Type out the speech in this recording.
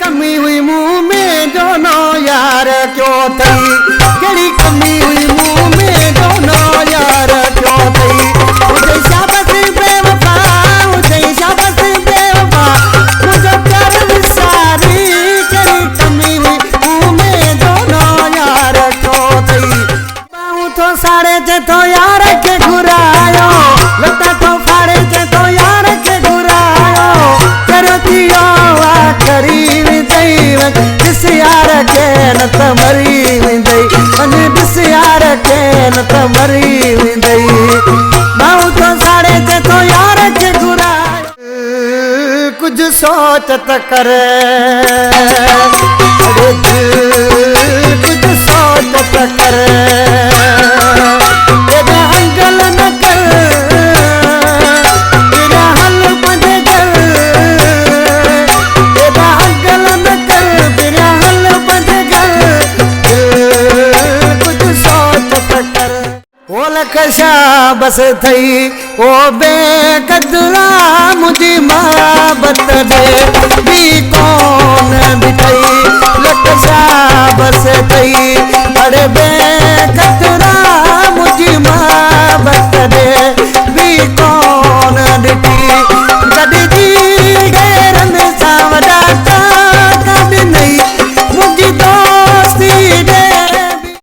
कमी हुई मुंह में दोनों यार क्यों थई, केड़ी कमी हुई मुंह में दोनों यार क्यों थई। मुझे शाबत बेवफा, मुझे शाबत बेवफा, मुझे प्यार विसारी, केड़ी कमी हुई मुंह में दोनों यार क्यों थई। बाहू तो साड़े जे तो यार के घुरायो, लता तो फाड़े जे तो यार के घुरायो, करती आखरी दिस यार के न त मरी वेंदई, वञ दिस यार के न त मरी वेंदई। मां तो साड़े ते तो यार के घुराए, कुछ सोच त कर, कुछ सोच त कर, तेरा अंगल न कर, तेरा हल बदल, तेरा अंगल न कर, तेरा हल बदल, कुछ सोच त कर। ओ लख शाबस थई ओ बेकदरा, मुझी मोहब्बत दे भी कौन भी थई, लख शाबस थई